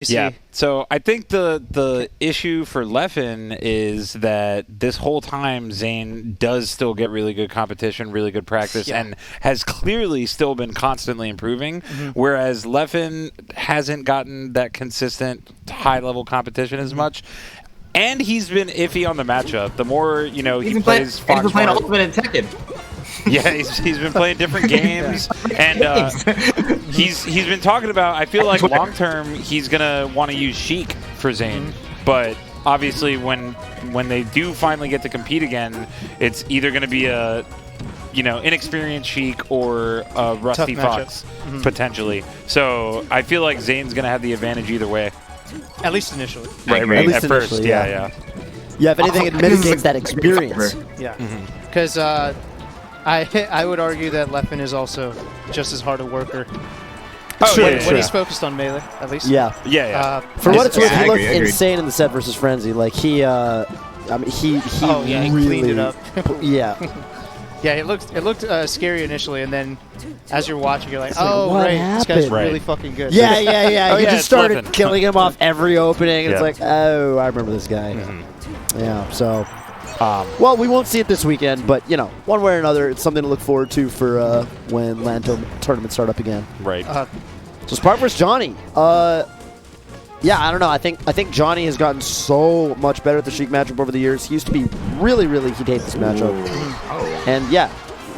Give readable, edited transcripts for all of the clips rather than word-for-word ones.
Yeah, so I think the issue for Leffen is that this whole time Zane does still get really good competition, really good practice, and has clearly still been constantly improving, whereas Leffen hasn't gotten that consistent high-level competition as much. And he's been iffy on the matchup. The more, he plays Fox. He's been playing Ultimate and Tekken. Yeah, he's been playing different games, and he's been talking about. I feel like long term he's gonna want to use Sheik for Zane, but obviously when they do finally get to compete again, it's either gonna be a inexperienced Sheik or a rusty Fox potentially. So I feel like Zane's gonna have the advantage either way. At least initially. Right. At first, yeah. Yeah, if anything, it mitigates that experience. Yeah, because. I would argue that Leffen is also just as hard a worker. When he's focused on melee, at least. Yeah. For what it's worth, he looked insane in the set versus Frenzy. Like he he cleaned it up. Yeah. Yeah, it looked scary initially, and then as you're watching, you're like, this guy's really fucking good. Yeah. You just started killing him off every opening, and it's like, oh, I remember this guy. Yeah, so. Well, we won't see it this weekend, but, one way or another, it's something to look forward to for when LAN tournaments start up again. Right. So Spark vs. Johnny. Yeah, I don't know. I think Johnny has gotten so much better at the Sheik matchup over the years. He used to be really, he'd hate this matchup. And, yeah,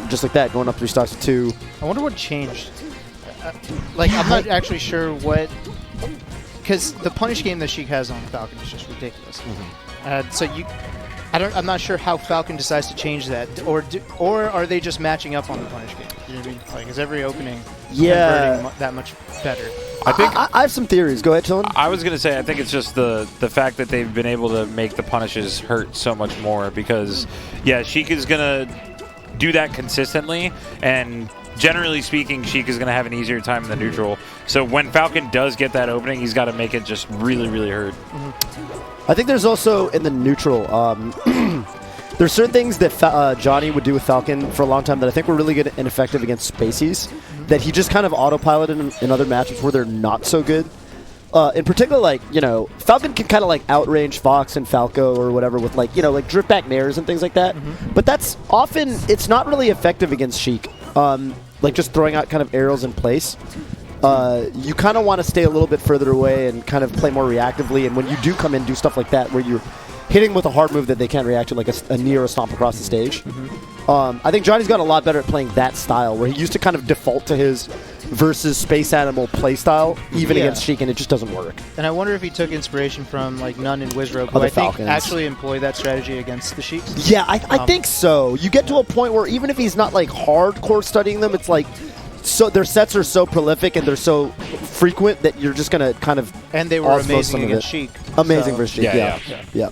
just like that, going up 3 stocks to 2. I wonder what changed. I'm not actually sure what... Because the punish game that Sheik has on Falcon is just ridiculous. I'm not sure how Falcon decides to change that, or are they just matching up on the punish game? You know what I mean? Like, is every opening converting that much better? I think I have some theories. Go ahead, Chillin. I was gonna say I think it's just the fact that they've been able to make the punishes hurt so much more because Sheik is gonna do that consistently, and generally speaking, Sheik is gonna have an easier time in the neutral. So when Falcon does get that opening, he's got to make it just really hurt. I think there's also in the neutral, there's certain things that Johnny would do with Falcon for a long time that I think were really good and effective against Spaceys, that he just kind of autopiloted in other matchups where they're not so good. In particular, Falcon can kind of outrange Fox and Falco or whatever with drift back nairs and things like that. But that's often, it's not really effective against Sheik. Just throwing out kind of aerials in place. You kind of want to stay a little bit further away and kind of play more reactively. And when you do come in and do stuff like that, where you're hitting with a hard move that they can't react to, like a knee or a stomp across the stage, I think Johnny's got a lot better at playing that style, where he used to kind of default to his versus Space Animal play style, even against Sheik, and it just doesn't work. And I wonder if he took inspiration from Nunn and Wizrobe, who I think actually employ that strategy against the Sheiks. Yeah, I think so. You get to a point where even if he's not hardcore studying them, it's so their sets are so prolific and they're so frequent that you're just gonna kind of and they were amazing against Sheik. Amazing versus Sheik. Yeah.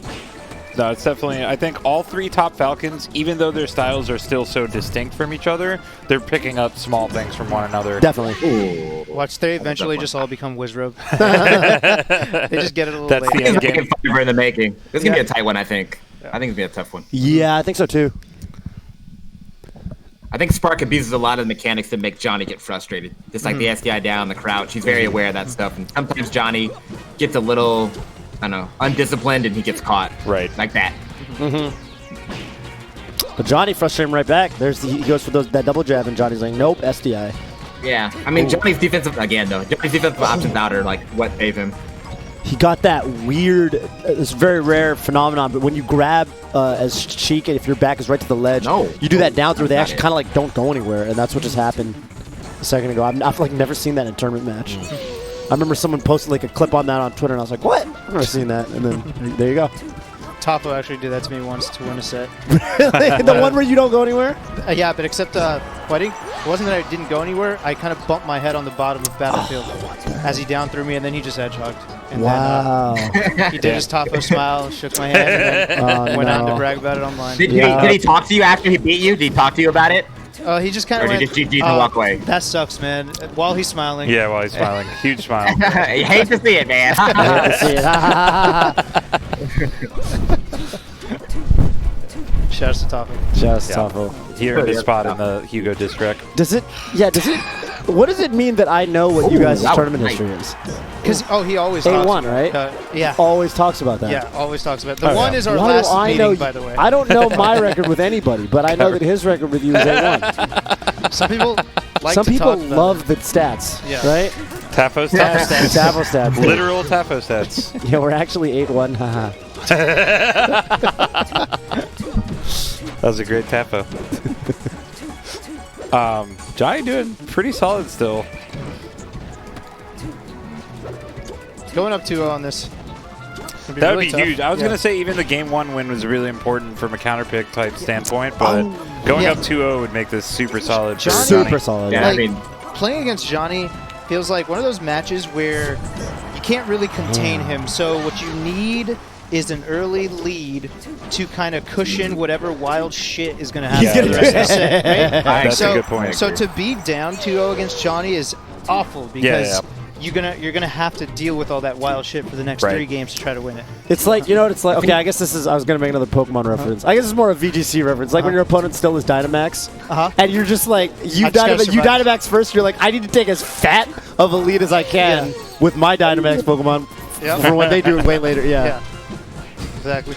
No, it's definitely. I think all 3 top Falcons, even though their styles are still so distinct from each other, they're picking up small things from one another. Definitely. Ooh. Watch, they eventually just all become Wizrobe. They just get it a little That's late. the end game. In the making. This is gonna be a tight one, I think. I think it's gonna be a tough one. Yeah, I think so too. I think Spark abuses a lot of the mechanics that make Johnny get frustrated. Just like the SDI down, the crouch. He's very aware of that stuff. And sometimes Johnny gets a little, undisciplined and he gets caught. Right. Like that. But Johnny frustrates him right back. He goes for that double jab and Johnny's like, nope, SDI. Yeah. I mean, Johnny's defensive options out are what save him. He got that weird, this very rare phenomenon, but when you grab as Sheik, and if your back is right to the ledge, you do that down through, they actually kind of don't go anywhere, and that's what just happened a second ago. I've never seen that in a tournament match. I remember someone posted a clip on that on Twitter, and I was like, what? I've never seen that, and then there you go. Topo actually did that to me once to win a set. Really? The one where you don't go anywhere? Yeah, but except, it wasn't that I didn't go anywhere. I kind of bumped my head on the bottom of Battlefield as he down threw me, and then he just edge-hugged. And then, he did his Topo smile, shook my hand, and then went on to brag about it online. Did he talk to you after he beat you? Did he talk to you about it? He just kind of went, or did he just walk away? That sucks, man. While he's smiling. Yeah, while he's smiling. Huge smile. You hate to see it, man. Shouts to Topo. Shouts to Topo. Here in his spot in the Hugo district. What does it mean that I know what you guys' tournament history is? Because he always A1, talks about right? Yeah. Always talks about that. Yeah, always talks about it. The one is our Why do last I meeting, know, by the way. I don't know my record with anybody, but I know that his record with you is A1. Some people like Some to people talk about love the stats, Yeah. right? Tafo stats. Tafo stats. Literal Tafo stats. Yeah, we're actually 8-1. Haha. That was a great Tafo. Johnny doing pretty solid still. Going up 2-0 on this. That would be tough. huge. I was Yeah. going to say even the game 1 win was really important from a counter pick type standpoint, but going Yeah. up 2-0 would make this super solid. For Johnny- Super solid. Yeah, Like, I mean, playing against Johnny feels like one of those matches where you can't really contain him. So what you need is an early lead to kind of cushion whatever wild shit is going to happen Yeah, for the rest of the set. Right? That's so, a good point. So to be down 2-0 against Johnny is awful because Yeah. you're gonna have to deal with all that wild shit for the next Right. 3 games to try to win it. It's like, you know what it's like? Okay, I guess this is, I was going to make another Pokemon reference. I guess it's more a VGC reference. Like when your opponent still is Dynamax, and you're just like, you I just gotta survive. Dynamax first, you're like, I need to take as fat of a lead as I can with my Dynamax Pokemon Yep. for when they do it way later. Yeah, exactly.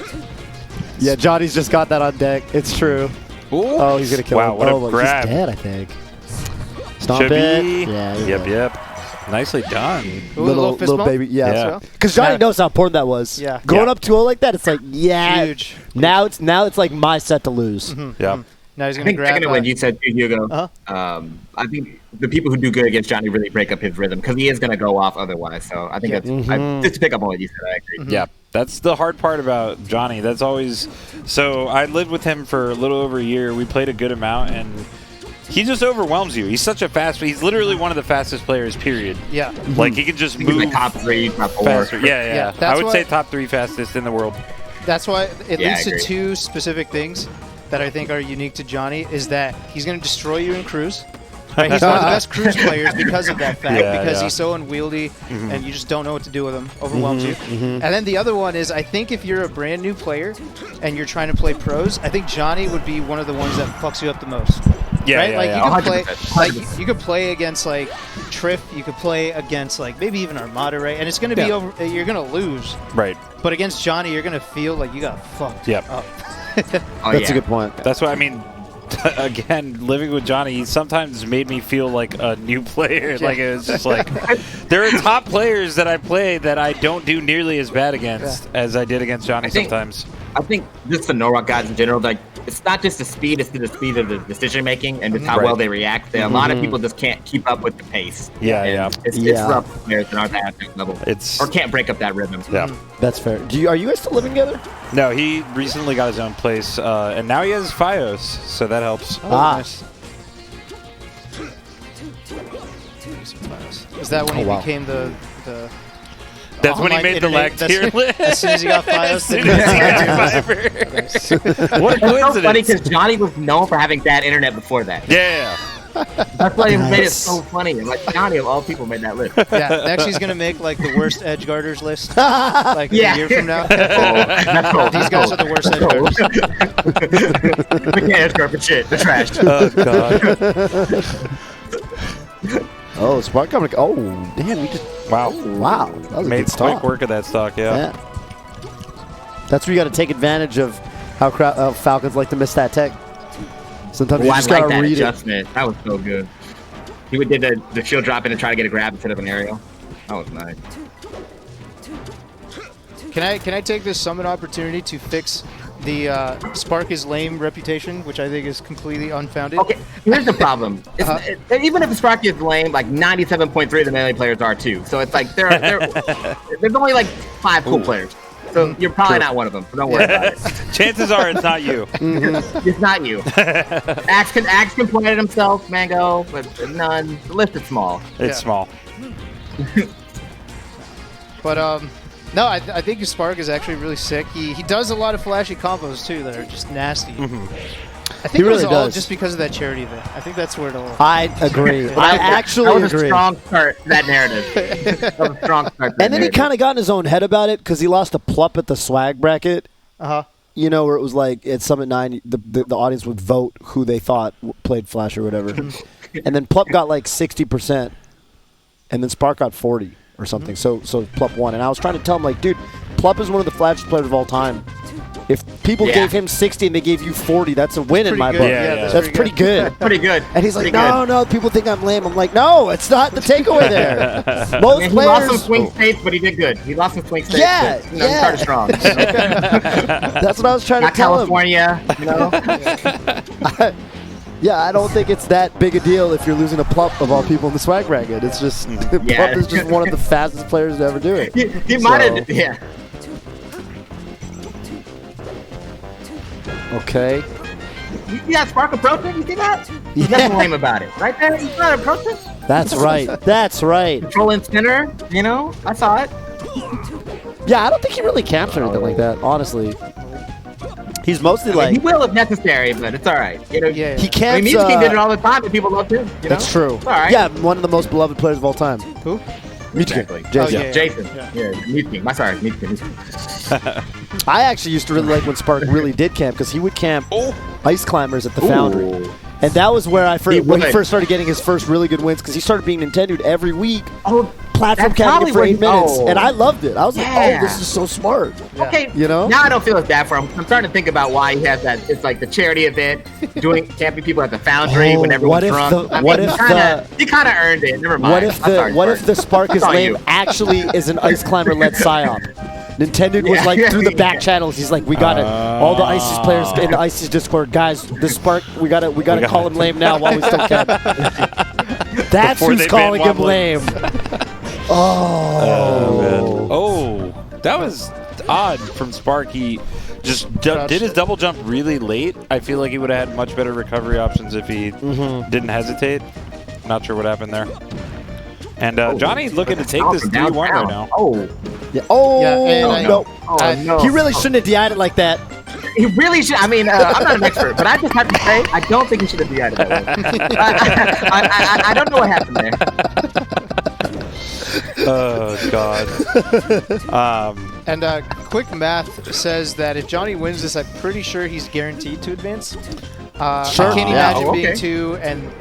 Yeah, Johnny's just got that on deck. It's true. Ooh. Oh, he's going to kill Wow, him. what a look, grab. He's dead, I think. Stomp Should it. be. Yeah, he's Yep, dead. yep. Nicely done. Ooh, a little fist bump? baby. Yeah. Yeah. Because Johnny knows how important that was. Yeah. Going Yeah. up 2-0 like that, it's like, yeah. Huge. Now it's like my set to lose. Yep. Now he's I gonna think grab. second when you said to Hugo, Uh-huh. I think the people who do good against Johnny really break up his rhythm because he is going to go off otherwise. So I think Yeah. that's just to pick up on what you said. I agree. Yeah, that's the hard part about Johnny. That's always so. I lived with him for a little over a year. We played a good amount, and he just overwhelms you. He's such a fast. He's literally one of the fastest players. Period. Yeah. Like he can just I think he's move like top 3, top 4. faster. Yeah, Yeah, yeah. I that's would why- say top 3 fastest in the world. That's why it Yeah, leads I to agree. 2 specific things that I think are unique to Johnny is that he's going to destroy you in cruise. Right? He's one of the best cruise players because of that fact, Yeah, because yeah. he's so unwieldy and you just don't know what to do with him. Overwhelms you. And then the other one is I think if you're a brand new player and you're trying to play pros, I think Johnny would be one of the ones that fucks you up the most. Yeah, right? yeah, Like yeah. you could 100%, play, like you could play against like Triff, you could play against like maybe even Armada, right? And it's going to be over. You're going to lose, Right. but against Johnny, you're going to feel like you got fucked Yep. up. Oh, That's yeah. a good point. That's what I mean. Again, living with Johnny, he sometimes made me feel like a new player. Like it was just like there are top players that I play that I don't do nearly as bad against as I did against Johnny I think- sometimes. I think just the no-rock guys in general, like it's not just the speed, it's the speed of the decision making and just how Right. well they react. A lot of people just can't keep up with the pace. Yeah, And yeah. It's Yeah. rough for players that aren't at that level. It's or can't break up that rhythm. yeah. That's fair. Are you guys still living together? No, he recently got his own place, and now he has FiOS, so that helps. Nice. Is that when he wow. became the That's when he online made the lag internet- tier list. As soon as he got FiOS, As soon as he got Fiverr. What a It's so funny coincidence. because Johnny was known for having bad internet before that. Yeah. That's why he made it Nice. so funny. I'm like, Johnny, of all people, made that list. yeah, next he's gonna make like the worst edge guarders list, like Yeah. a year from now. That's cool. These guys are the worst edge guarders. We can't edge guard for shit. They're trash. Oh god. Oh, Spark coming. Oh, damn. We just. Wow. Wow. That was a Made good stock. quick work of that stock. Yeah. Yeah. That's where you got to take advantage of how Falcons like to miss that tech. Sometimes Oh, you I just like got to that read it. adjustment. That was so good. He would did the shield drop in and try to get a grab instead of an aerial. That was nice. Can I take this summon opportunity to fix the Spark is lame reputation, which I think is completely unfounded? Okay, here's the problem. Even if Sparky is lame, like 97.3 of the melee players are too. So it's like there's only like 5 cool players. So you're probably not one of them. So don't worry about it. Chances are it's not you. It's not you. Axe can point at himself, Mango, but none. The list is small. It's small. But no, I think Spark is actually really sick. He does a lot of flashy combos too that are just nasty. I think He really it was all does. just because of that charity event. I think that's where it all. I agree. I that actually was a agree. strong start to that narrative. That was a strong start to that And then he narrative. kind of got in his own head about it because he lost a plup at the swag bracket. Uh-huh. You know, where it was like at Summit 9, the audience would vote who they thought played Flash or whatever. And then Plup got like 60%, and then Spark got 40 or something. So Plup won, and I was trying to tell him like, dude, Plup is one of the flashiest players of all time. If people gave him 60 and they gave you 40, that's a win in my book. That's pretty good. Pretty good. And he's like, no, people think I'm lame. I'm like, no, it's not the takeaway there. Most he players lost some swing states, but he did good. He lost some swing states. Yeah, but, he started strong. That's what I was trying Not to tell California, Yeah, I don't think it's that big a deal if you're losing a Plup of all people in the swag bracket. It's just Plup is just one of the fastest players to ever do it. He might have, Okay. You see that spark approaching? You see that? There's nothing lame about it. Right there? You see that approaching? That's right. That's right. Controlling center, I saw it. Yeah, I don't think he really camps or anything like that, honestly. He's mostly like... He will if necessary, but it's all right. He camps... Music King did it all the time, and people loved him. That's true. It's all right. Yeah, one of the most beloved players of all time. Who? Exactly. Jason. Jason. Yeah, Music King. Music King. I actually used to really like when Spark really did camp, because he would camp ice climbers at the Foundry. And that was where when he first started getting his first really good wins, because he started being Nintendo'd every week. Platform camping for 8 minutes. And I loved it. I was like, this is so smart. Okay. Now I don't feel as bad for him. I'm starting to think about why he has that. It's like the charity event, camping people at the Foundry when everyone's drunk. He kind of earned it. Never mind. What if the Spark is lame actually is an ice climber-led psyop? Nintendo was like through the back channels. He's like, we got it. All the ISIS players in the ISIS Discord, guys. The Spark, we gotta call him lame now while we still can. That's who's calling him lame. Oh, that was odd from Spark. He just did his double jump really late. I feel like he would have had much better recovery options if he didn't hesitate. Not sure what happened there. And Johnny's looking to take this 3-1 right now. No. He really shouldn't have DI'd it like that. He really should. I mean, I'm not an expert, but I just have to say, I don't think he should have DI'd it that way. I don't know what happened there. Oh, God. And quick math says that if Johnny wins this, I'm pretty sure he's guaranteed to advance. I can't imagine being 2 and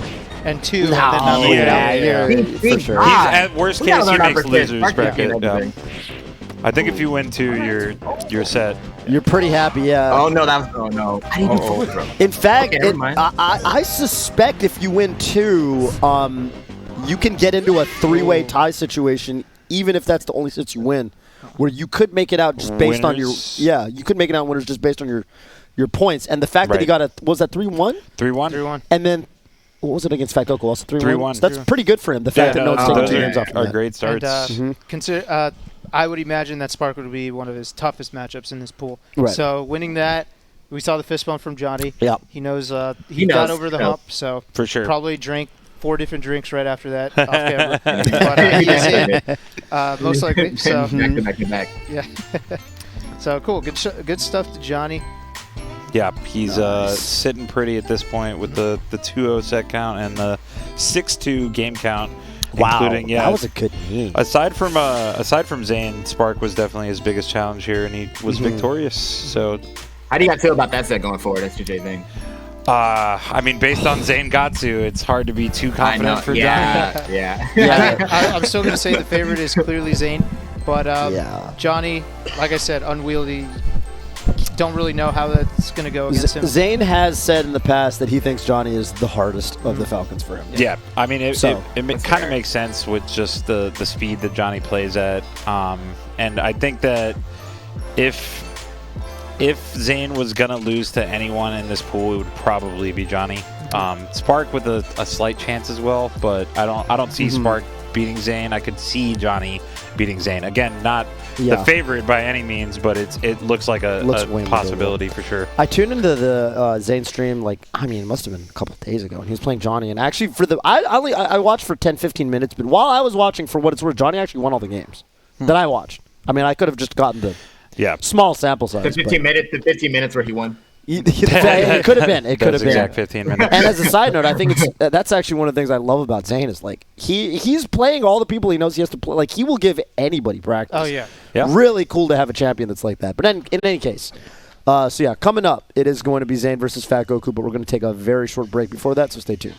2 and then not for sure. He's at worst case he makes losers bracket. I think if you win 2, you're set. You're pretty happy, yeah. Oh no, I didn't even forward throw. In fact, I suspect if you win 2, you can get into a 3-way tie situation, even if that's the only sets you win, where you could make it out just based on your you could make it out winners just based on your points. And the fact that he got was that 3-1? 3-1. And then what was it against Fat Coco? Also 3-1. So that's 3-1. Pretty good for him. The fact that no one's taking 2 games off. Are great starts. And, I would imagine that Spark would be one of his toughest matchups in this pool. Right. So winning that, we saw the fist bump from Johnny. Yeah. He knows he got over the hump. So for sure, probably drank 4 different drinks right after that off camera. But he is in, most likely. So back. Yeah. So cool. Good stuff to Johnny. Yeah, he's sitting pretty at this point with the 2-0 set count and the 6-2 game count. Wow, including, that was a good game. Aside from Zane, Spark was definitely his biggest challenge here, and he was victorious. So, how do you guys feel about that set going forward, S2J thing? I mean, based on Zane Gatsu, it's hard to be too confident for Johnny. I'm still going to say the favorite is clearly Zane, but Johnny, like I said, unwieldy. Don't really know how that's going to go against him. Zane has said in the past that he thinks Johnny is the hardest of the Falcons for him. Yeah, I mean, it kind of makes sense with just the speed that Johnny plays at. And I think that if Zane was going to lose to anyone in this pool, it would probably be Johnny. Spark with a slight chance as well, but I don't see Spark beating Zane. I could see Johnny beating Zane. Again, not the favorite by any means, but it looks like a possibility for sure. I tuned into the Zane stream, it must have been a couple of days ago, and he was playing Johnny. And actually, I watched for 10-15 minutes, but while I was watching, for what it's worth, Johnny actually won all the games that I watched. I mean, I could have just gotten the small sample size. The 15 minutes where he won. It could have been. It could have been. Exact 15 minutes. And as a side note, I think that's actually one of the things I love about Zane is he's playing all the people he knows he has to play. Like, he will give anybody practice. Oh yeah. Really cool to have a champion that's like that. But in any case, coming up, it is going to be Zane versus Fat Goku, but we're going to take a very short break before that, so stay tuned.